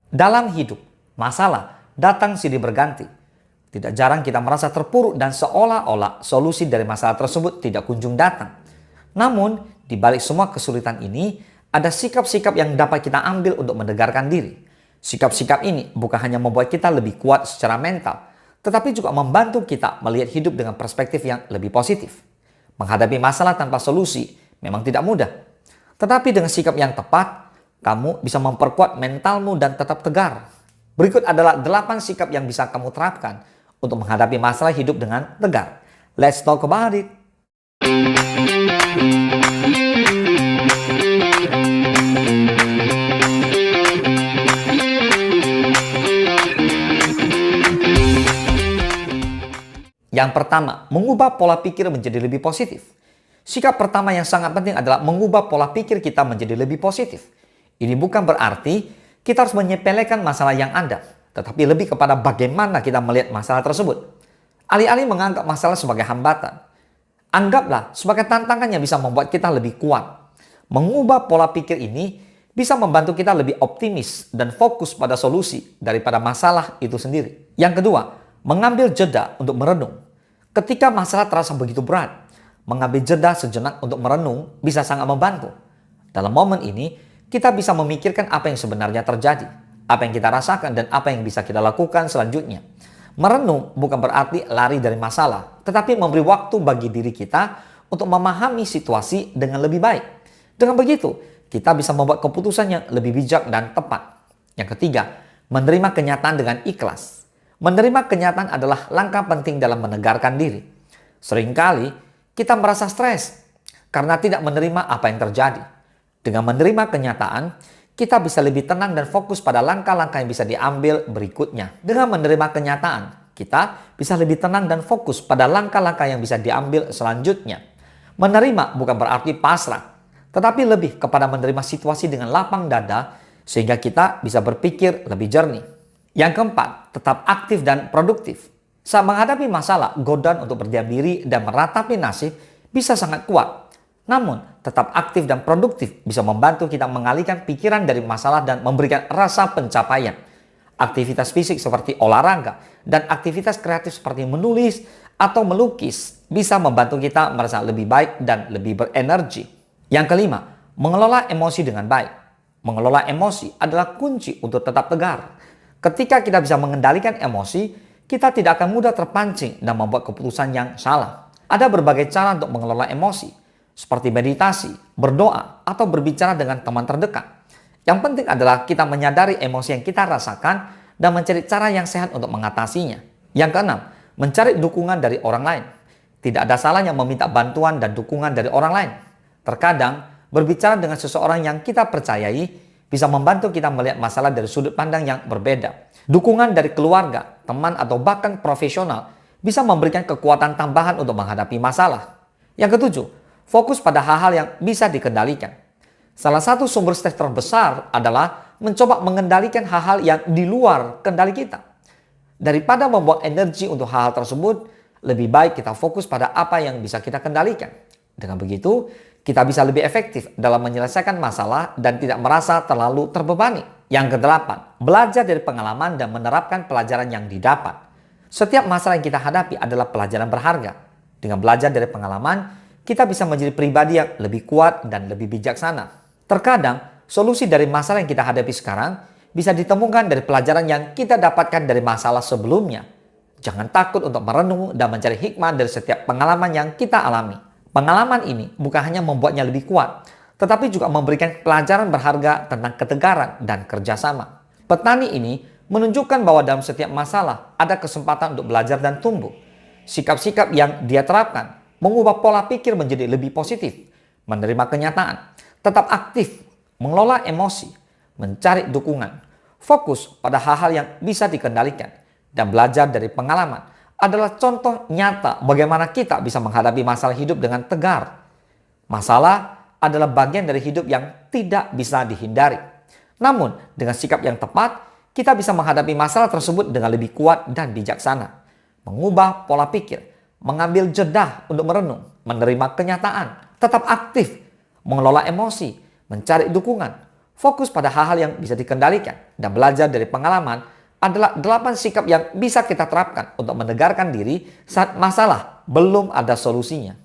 Dalam hidup, masalah datang silih berganti. Tidak jarang kita merasa terpuruk dan seolah-olah solusi dari masalah tersebut tidak kunjung datang. Namun, di balik semua kesulitan ini, ada sikap-sikap yang dapat kita ambil untuk menegarkan diri. Sikap-sikap ini bukan hanya membuat kita lebih kuat secara mental, tetapi juga membantu kita melihat hidup dengan perspektif yang lebih positif. Menghadapi masalah tanpa solusi memang tidak mudah. Tetapi dengan sikap yang tepat, kamu bisa memperkuat mentalmu dan tetap tegar. Berikut adalah 8 sikap yang bisa kamu terapkan untuk menghadapi masalah hidup dengan tegar. Let's talk about it. Yang pertama, mengubah pola pikir menjadi lebih positif. Sikap pertama yang sangat penting adalah mengubah pola pikir kita menjadi lebih positif. Ini bukan berarti kita harus menyepelekan masalah yang ada, tetapi lebih kepada bagaimana kita melihat masalah tersebut. Alih-alih menganggap masalah sebagai hambatan, anggaplah sebagai tantangan yang bisa membuat kita lebih kuat. Mengubah pola pikir ini bisa membantu kita lebih optimis dan fokus pada solusi daripada masalah itu sendiri. Yang kedua, mengambil jeda untuk merenung. Ketika masalah terasa begitu berat, mengambil jeda sejenak untuk merenung bisa sangat membantu. Dalam momen ini, kita bisa memikirkan apa yang sebenarnya terjadi, apa yang kita rasakan, dan apa yang bisa kita lakukan selanjutnya. Merenung bukan berarti lari dari masalah, tetapi memberi waktu bagi diri kita untuk memahami situasi dengan lebih baik. Dengan begitu, kita bisa membuat keputusan yang lebih bijak dan tepat. Yang ketiga, menerima kenyataan dengan ikhlas. Menerima kenyataan adalah langkah penting dalam menegarkan diri. Seringkali kita merasa stres karena tidak menerima apa yang terjadi. Dengan menerima kenyataan, kita bisa lebih tenang dan fokus pada langkah-langkah yang bisa diambil berikutnya. Dengan menerima kenyataan, kita bisa lebih tenang dan fokus pada langkah-langkah yang bisa diambil selanjutnya. Menerima bukan berarti pasrah, tetapi lebih kepada menerima situasi dengan lapang dada sehingga kita bisa berpikir lebih jernih. Yang keempat, tetap aktif dan produktif. Saat menghadapi masalah, godaan untuk berdiam diri dan meratapi nasib bisa sangat kuat. Namun, tetap aktif dan produktif bisa membantu kita mengalihkan pikiran dari masalah dan memberikan rasa pencapaian. Aktivitas fisik seperti olahraga dan aktivitas kreatif seperti menulis atau melukis bisa membantu kita merasa lebih baik dan lebih berenergi. Yang kelima, mengelola emosi dengan baik. Mengelola emosi adalah kunci untuk tetap tegar. Ketika kita bisa mengendalikan emosi, kita tidak akan mudah terpancing dan membuat keputusan yang salah. Ada berbagai cara untuk mengelola emosi, seperti meditasi, berdoa, atau berbicara dengan teman terdekat. Yang penting adalah kita menyadari emosi yang kita rasakan dan mencari cara yang sehat untuk mengatasinya. Yang keenam, mencari dukungan dari orang lain. Tidak ada salahnya meminta bantuan dan dukungan dari orang lain. Terkadang, berbicara dengan seseorang yang kita percayai bisa membantu kita melihat masalah dari sudut pandang yang berbeda. Dukungan dari keluarga, teman, atau bahkan profesional bisa memberikan kekuatan tambahan untuk menghadapi masalah. Yang ketujuh, fokus pada hal-hal yang bisa dikendalikan. Salah satu sumber stres terbesar adalah mencoba mengendalikan hal-hal yang di luar kendali kita. Daripada membuat energi untuk hal-hal tersebut, lebih baik kita fokus pada apa yang bisa kita kendalikan. Dengan begitu, kita bisa lebih efektif dalam menyelesaikan masalah dan tidak merasa terlalu terbebani. Yang kedelapan, belajar dari pengalaman dan menerapkan pelajaran yang didapat. Setiap masalah yang kita hadapi adalah pelajaran berharga. Dengan belajar dari pengalaman, kita bisa menjadi pribadi yang lebih kuat dan lebih bijaksana. Terkadang, solusi dari masalah yang kita hadapi sekarang bisa ditemukan dari pelajaran yang kita dapatkan dari masalah sebelumnya. Jangan takut untuk merenung dan mencari hikmah dari setiap pengalaman yang kita alami. Pengalaman ini bukan hanya membuatnya lebih kuat, tetapi juga memberikan pelajaran berharga tentang ketegaran dan kerjasama. Petani ini menunjukkan bahwa dalam setiap masalah ada kesempatan untuk belajar dan tumbuh. Sikap-sikap yang dia terapkan mengubah pola pikir menjadi lebih positif, menerima kenyataan, tetap aktif, mengelola emosi, mencari dukungan, fokus pada hal-hal yang bisa dikendalikan, dan belajar dari pengalaman adalah contoh nyata bagaimana kita bisa menghadapi masalah hidup dengan tegar. Masalah adalah bagian dari hidup yang tidak bisa dihindari. Namun, dengan sikap yang tepat, kita bisa menghadapi masalah tersebut dengan lebih kuat dan bijaksana. Mengubah pola pikir, mengambil jeda untuk merenung, menerima kenyataan, tetap aktif, mengelola emosi, mencari dukungan, Fokus pada hal-hal yang bisa dikendalikan dan belajar dari pengalaman adalah 8 sikap yang bisa kita terapkan untuk menegarkan diri saat masalah belum ada solusinya.